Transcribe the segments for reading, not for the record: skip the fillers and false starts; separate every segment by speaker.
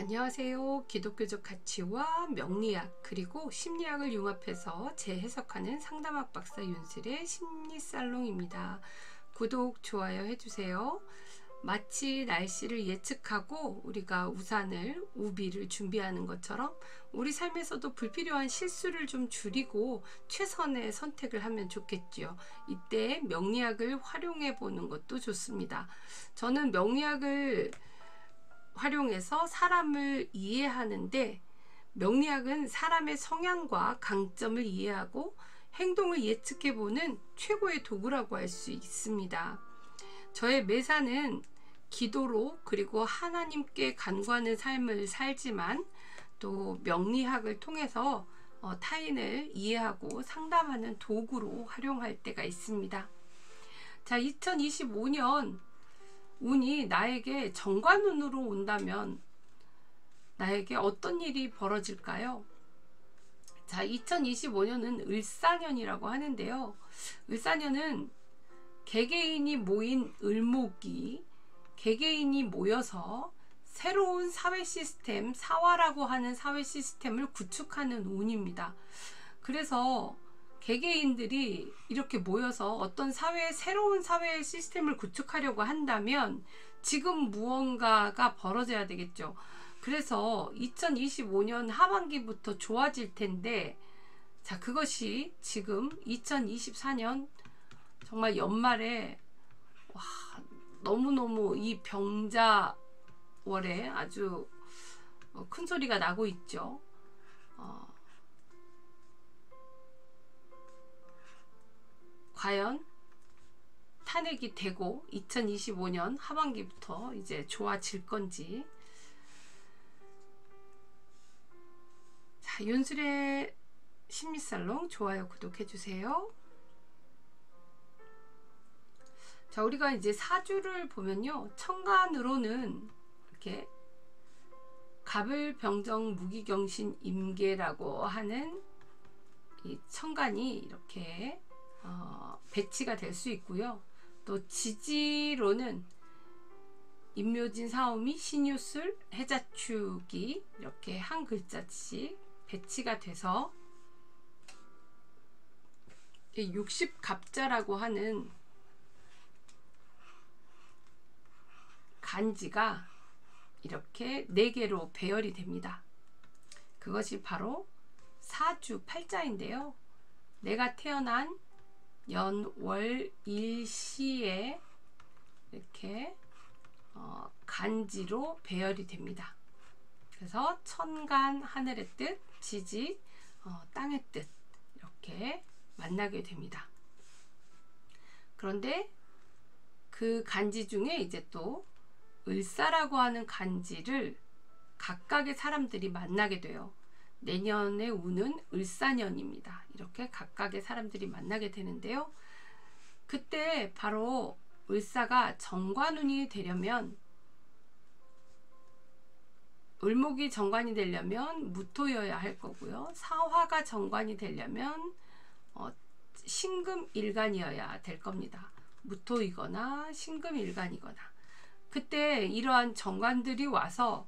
Speaker 1: 안녕하세요. 기독교적 가치와 명리학 그리고 심리학을 융합해서 재해석하는 상담학 박사 윤슬의 심리살롱입니다. 구독, 좋아요 해주세요. 마치 날씨를 예측하고 우리가 우산을, 우비를 준비하는 것처럼 우리 삶에서도 불필요한 실수를 좀 줄이고 최선의 선택을 하면 좋겠지요. 이때 명리학을 활용해 보는 것도 좋습니다. 저는 명리학을 활용해서 사람을 이해하는데, 명리학은 사람의 성향과 강점을 이해하고 행동을 예측해보는 최고의 도구라고 할 수 있습니다. 저의 매사는 기도로 그리고 하나님께 간구하는 삶을 살지만 또 명리학을 통해서 타인을 이해하고 상담하는 도구로 활용할 때가 있습니다. 자, 2025년 운이 나에게 정관운으로 온다면 나에게 어떤 일이 벌어질까요? 자, 2025년은 을사년이라고 하는데요. 을사년은 개개인이 모인 을목이 개개인이 모여서 새로운 사회 시스템, 사화라고 하는 사회 시스템을 구축하는 운입니다. 그래서 개개인들이 이렇게 모여서 어떤 새로운 사회 시스템을 구축하려고 한다면 지금 무언가가 벌어져야 되겠죠. 그래서 2025년 하반기부터 좋아질 텐데, 자, 그것이 지금 2024년 정말 연말에 너무너무 이 병자월에 아주 큰 소리가 나고 있죠. 과연 탄핵이 되고 2025년 하반기부터 이제 좋아질 건지. 자, 윤슬의 심리살롱 좋아요, 구독해 주세요. 자, 우리가 이제 사주를 보면요, 천간으로는 이렇게 갑을병정 무기경신 임계라고 하는 이 천간이 이렇게 배치가 될 수 있고요. 또 지지로는 임묘진, 사오미, 신유술, 해자축이 이렇게 한 글자씩 배치가 돼서 60갑자라고 하는 간지가 이렇게 4개로 배열이 됩니다. 그것이 바로 사주 팔자인데요. 내가 태어난 연, 월, 일, 시에 이렇게 간지로 배열이 됩니다. 그래서 천간, 하늘의 뜻, 지지, 땅의 뜻 이렇게 만나게 됩니다. 그런데 그 간지 중에 이제 또 을사라고 하는 간지를 각각의 사람들이 만나게 돼요. 내년의 운은 을사년입니다. 이렇게 각각의 사람들이 만나게 되는데요. 그때 바로 을사가 정관운이 되려면, 을목이 정관이 되려면 무토여야 할 거고요. 사화가 정관이 되려면 신금일간이어야 될 겁니다. 무토이거나 신금일간이거나. 그때 이러한 정관들이 와서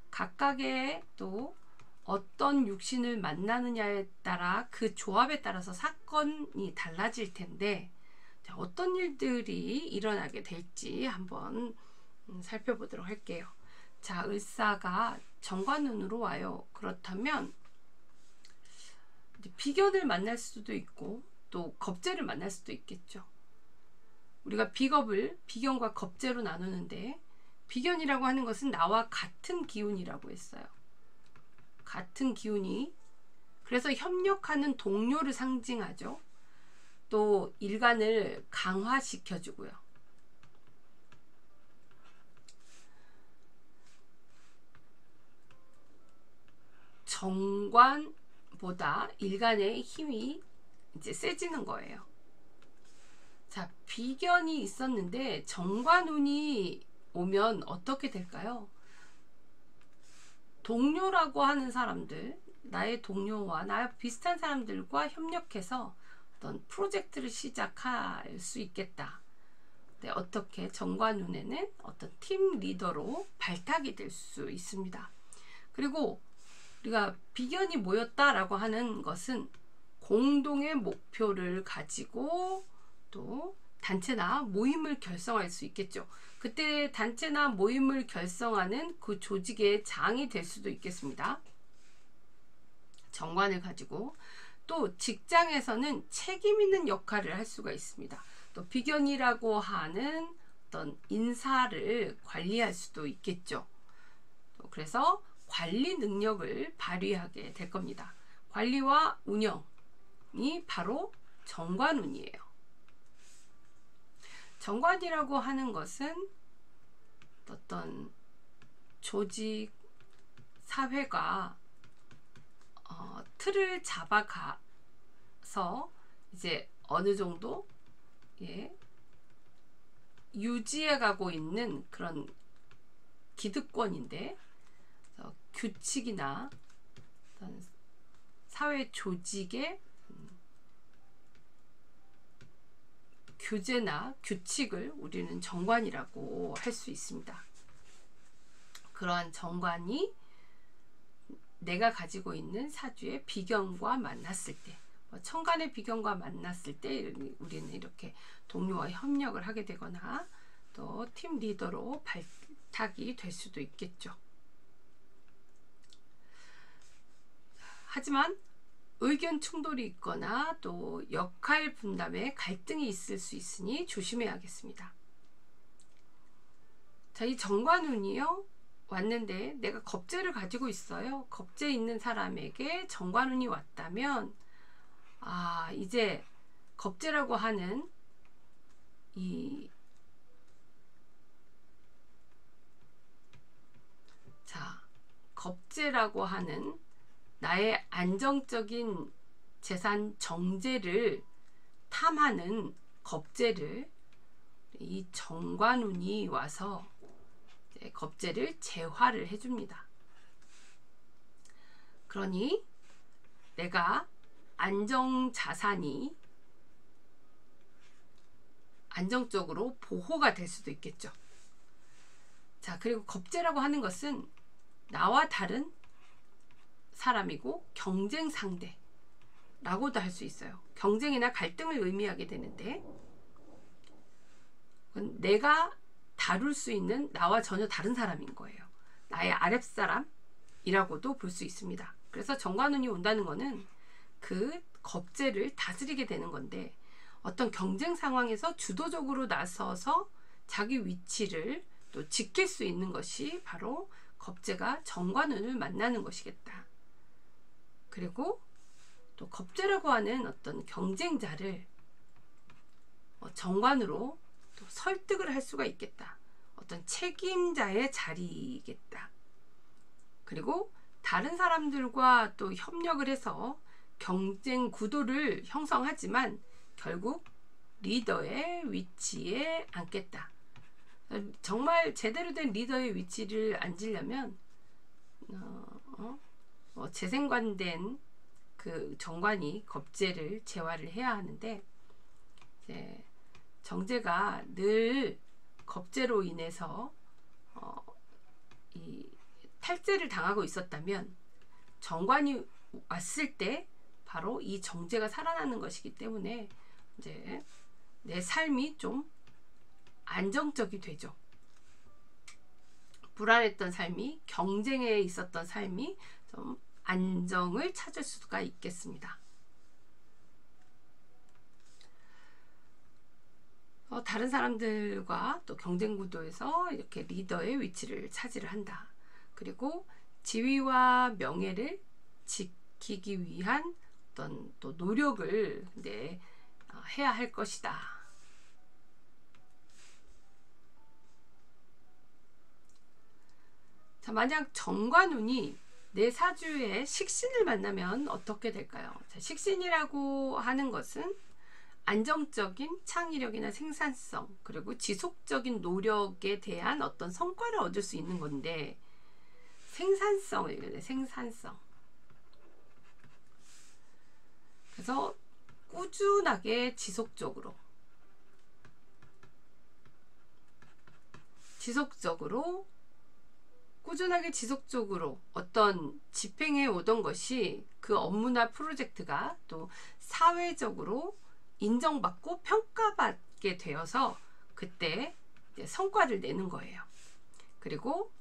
Speaker 1: 각각의 또 어떤 육신을 만나느냐에 따라 그 조합에 따라서 사건이 달라질 텐데, 어떤 일들이 일어나게 될지 한번 살펴보도록 할게요. 자, 을사가 정관운으로 와요. 그렇다면 비견을 만날 수도 있고 또 겁재를 만날 수도 있겠죠. 우리가 비견과 겁재로 나누는데, 비견이라고 하는 것은 나와 같은 기운이라고 했어요. 같은 기운이, 그래서 협력하는 동료를 상징하죠. 또 일간을 강화시켜주고요. 정관보다 일간의 힘이 이제 세지는 거예요. 자, 비견이 있었는데 정관운이 오면 어떻게 될까요? 동료라고 하는 사람들, 나의 동료와 나 비슷한 사람들과 협력해서 어떤 프로젝트를 시작할 수 있겠다. 네, 어떻게 정관운에는 어떤 팀 리더로 발탁이 될 수 있습니다. 그리고 우리가 비견이 모였다라고 하는 것은 공동의 목표를 가지고 또 단체나 모임을 결성할 수 있겠죠. 그때 단체나 모임을 결성하는 그 조직의 장이 될 수도 있겠습니다. 정관을 가지고. 또 직장에서는 책임 있는 역할을 할 수가 있습니다. 또 비견이라고 하는 어떤 인사를 관리할 수도 있겠죠. 그래서 관리 능력을 발휘하게 될 겁니다. 관리와 운영이 바로 정관운이에요. 정관이라고 하는 것은 어떤 조직, 사회가 틀을 잡아가서 이제 어느 정도 유지해가고 있는 그런 기득권인데, 규칙이나 어떤 사회 조직의 규제나 규칙을 우리는 정관이라고 할 수 있습니다. 그러한 정관이 내가 가지고 있는 사주의 비견과 만났을 때, 천간의 비견과 만났을 때 우리는 이렇게 동료와 협력을 하게 되거나 또 팀 리더로 발탁이 될 수도 있겠죠. 하지만 의견 충돌이 있거나 또 역할 분담에 갈등이 있을 수 있으니 조심해야겠습니다. 자, 이 정관운이요, 왔는데 내가 겁재를 가지고 있어요. 겁재 있는 사람에게 정관운이 왔다면, 이제 겁재라고 하는 겁재라고 하는 나의 안정적인 재산 정제를 탐하는 겁재를 이 정관운이 와서 겁재를 제화를 해줍니다. 그러니 내가 안정자산이 안정적으로 보호가 될 수도 있겠죠. 자, 그리고 겁재라고 하는 것은 나와 다른 사람이고 경쟁 상대라고도 할 수 있어요. 경쟁이나 갈등을 의미하게 되는데, 내가 다룰 수 있는 나와 전혀 다른 사람인 거예요. 나의 아랫사람이라고도 볼 수 있습니다. 그래서 정관운이 온다는 거는 그 겁재를 다스리게 되는 건데, 어떤 경쟁 상황에서 주도적으로 나서서 자기 위치를 또 지킬 수 있는 것이 바로 겁재가 정관운을 만나는 것이겠다. 그리고 또 겁재라고 하는 어떤 경쟁자를 정관으로 또 설득을 할 수가 있겠다. 어떤 책임자의 자리이겠다. 그리고 다른 사람들과 또 협력을 해서 경쟁 구도를 형성하지만 결국 리더의 위치에 앉겠다. 정말 제대로 된 리더의 위치를 앉으려면 재생관된 그 정관이 겁재를 제화를 해야 하는데, 이제 정제가 늘 겁재로 인해서 이 탈재를 당하고 있었다면 정관이 왔을 때 바로 이 정제가 살아나는 것이기 때문에 이제 내 삶이 좀 안정적이 되죠. 불안했던 삶이, 경쟁에 있었던 삶이 좀 안정을 찾을 수가 있겠습니다. 다른 사람들과 또 경쟁 구도에서 이렇게 리더의 위치를 차지를 한다. 그리고 지위와 명예를 지키기 위한 어떤 또 노력을 해야 할 것이다. 자, 만약 정관운이 내 사주의 식신을 만나면 어떻게 될까요? 자, 식신이라고 하는 것은 안정적인 창의력이나 생산성, 그리고 지속적인 노력에 대한 어떤 성과를 얻을 수 있는 건데, 생산성. 그래서 꾸준하게 지속적으로 꾸준하게 지속적으로 어떤 집행해 오던 것이 그 업무나 프로젝트가 또 사회적으로 인정받고 평가받게 되어서 그때 이제 성과를 내는 거예요. 그리고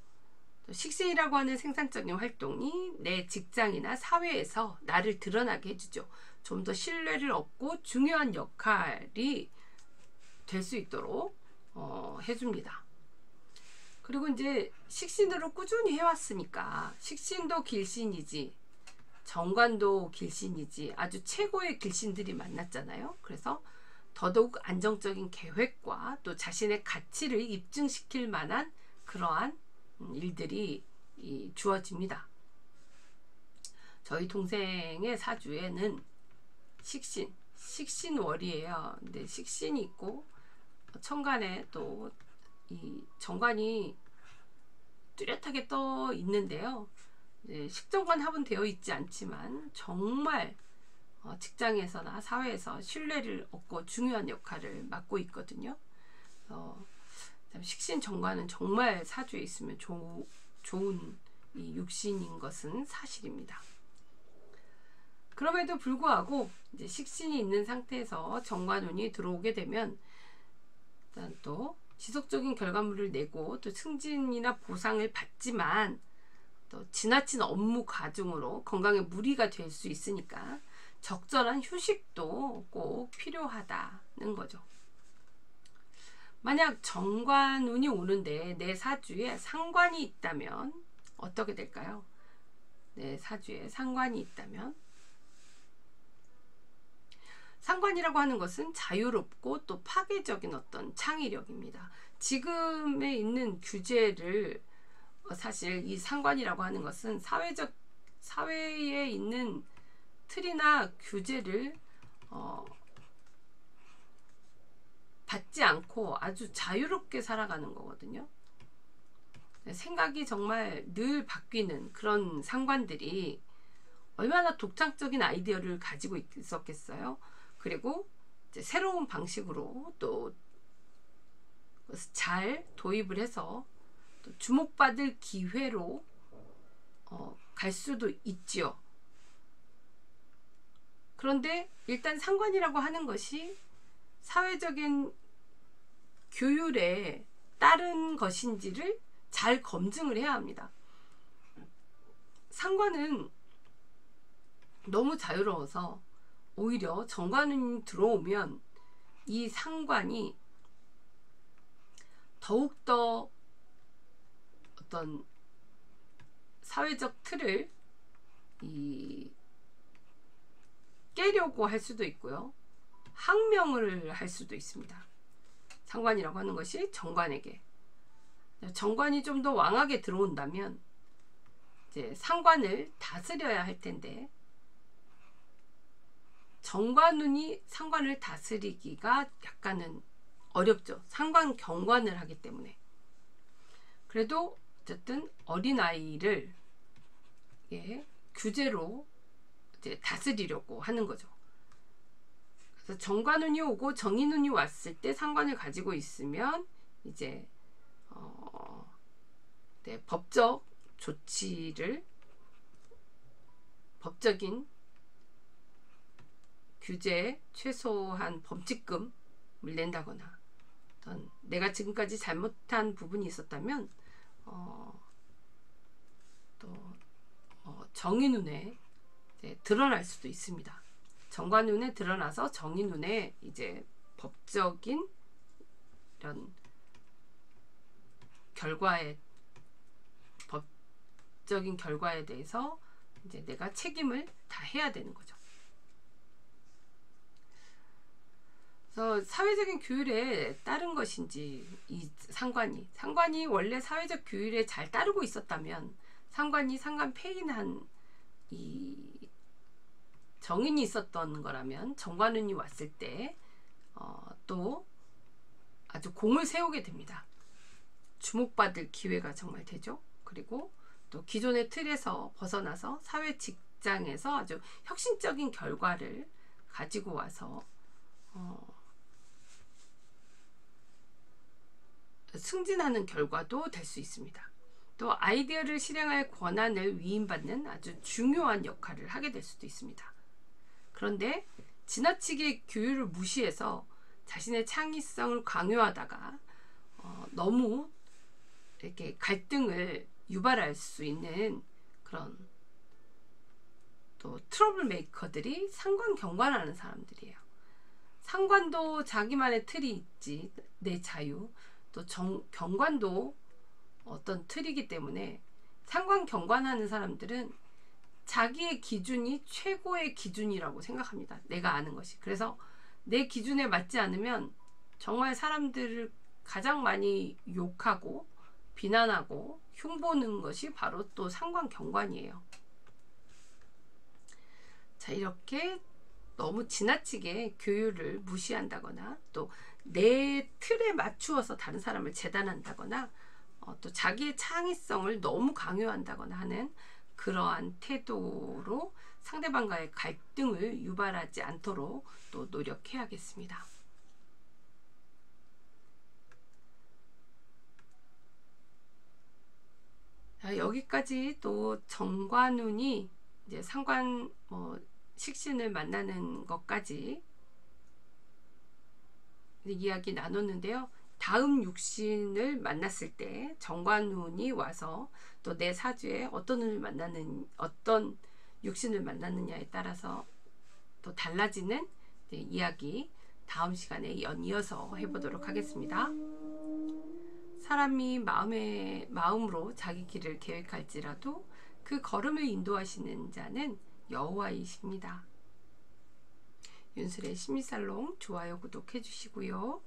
Speaker 1: 또 식신이라고 하는 생산적인 활동이 내 직장이나 사회에서 나를 드러나게 해주죠. 좀 더 신뢰를 얻고 중요한 역할이 될 수 있도록 해줍니다. 그리고 이제 식신으로 꾸준히 해왔으니까 식신도 길신이지 정관도 길신이지 아주 최고의 길신들이 만났잖아요. 그래서 더더욱 안정적인 계획과 또 자신의 가치를 입증시킬 만한 그러한 일들이 주어집니다. 저희 동생의 사주에는 식신월이에요. 근데 식신이 있고 천간에 또 이 정관이 뚜렷하게 떠 있는데요. 식정관 합은 되어 있지 않지만 정말 직장에서나 사회에서 신뢰를 얻고 중요한 역할을 맡고 있거든요. 식신 정관은 정말 사주에 있으면 좋은 이 육신인 것은 사실입니다. 그럼에도 불구하고 이제 식신이 있는 상태에서 정관운이 들어오게 되면 일단 또 지속적인 결과물을 내고 또 승진이나 보상을 받지만 또 지나친 업무 과중으로 건강에 무리가 될 수 있으니까 적절한 휴식도 꼭 필요하다는 거죠. 만약 정관운이 오는데 내 사주에 상관이 있다면 어떻게 될까요? 내 사주에 상관이 있다면 상관이라고 하는 것은 자유롭고 또 파괴적인 어떤 창의력입니다. 지금에 있는 규제를 사실 이 상관이라고 하는 것은 사회에 있는 틀이나 규제를 받지 않고 아주 자유롭게 살아가는 거거든요. 생각이 정말 늘 바뀌는 그런 상관들이 얼마나 독창적인 아이디어를 가지고 있었겠어요. 그리고 이제 새로운 방식으로 또 잘 도입을 해서 또 주목받을 기회로 갈 수도 있지요. 그런데 일단 상관이라고 하는 것이 사회적인 규율에 따른 것인지를 잘 검증을 해야 합니다. 상관은 너무 자유로워서 오히려 정관운이 들어오면 이 상관이 더욱더 어떤 사회적 틀을 깨려고 할 수도 있고요. 항명을 할 수도 있습니다. 상관이라고 하는 것이 정관에게. 정관이 좀 더 왕하게 들어온다면 이제 상관을 다스려야 할 텐데 정관운이 상관을 다스리기가 약간은 어렵죠. 상관 경관을 하기 때문에. 그래도 어쨌든 어린아이를 규제로 이제 다스리려고 하는 거죠. 그래서 정관운이 오고 정인운이 왔을 때 상관을 가지고 있으면 이제 법적 조치를 법적인 규제 최소한 범칙금을 낸다거나 어떤 내가 지금까지 잘못한 부분이 있었다면 또 정의눈에 드러날 수도 있습니다. 정관눈에 드러나서 정의눈에 이제 법적인 이런 법적인 결과에 대해서 이제 내가 책임을 다 해야 되는 거죠. 그래서 사회적인 규율에 따른 것인지 이 상관이 원래 사회적 규율에 잘 따르고 있었다면 상관 폐인한 이 정인이 있었던 거라면 정관운이 왔을 때 또 아주 공을 세우게 됩니다. 주목받을 기회가 정말 되죠. 그리고 또 기존의 틀에서 벗어나서 사회 직장에서 아주 혁신적인 결과를 가지고 와서 승진하는 결과도 될 수 있습니다. 또 아이디어를 실행할 권한을 위임받는 아주 중요한 역할을 하게 될 수도 있습니다. 그런데 지나치게 규율을 무시해서 자신의 창의성을 강요하다가 너무 이렇게 갈등을 유발할 수 있는 그런 또 트러블 메이커들이 상관 경관하는 사람들이에요. 상관도 자기만의 틀이 있지, 내 자유. 또 경관도 어떤 틀이기 때문에 상관 경관하는 사람들은 자기의 기준이 최고의 기준이라고 생각합니다. 내가 아는 것이. 그래서 내 기준에 맞지 않으면 정말 사람들을 가장 많이 욕하고 비난하고 흉보는 것이 바로 또 상관 경관이에요. 자, 이렇게 너무 지나치게 규율을 무시한다거나 또 내 틀에 맞추어서 다른 사람을 재단한다거나 또 자기의 창의성을 너무 강요한다거나 하는 그러한 태도로 상대방과의 갈등을 유발하지 않도록 또 노력해야겠습니다. 자, 여기까지 또 정관운이 이제 상관 식신을 만나는 것까지 이야기 나눴는데요. 다음 육신을 만났을 때 정관운이 와서 또 내 사주에 어떤 육신을 만났느냐에 따라서 또 달라지는 이야기 다음 시간에 연이어서 해보도록 하겠습니다. 사람이 마음으로 자기 길을 계획할지라도 그 걸음을 인도하시는 자는 여호와이십니다. 윤슬의 심리살롱 좋아요 구독해 주시고요.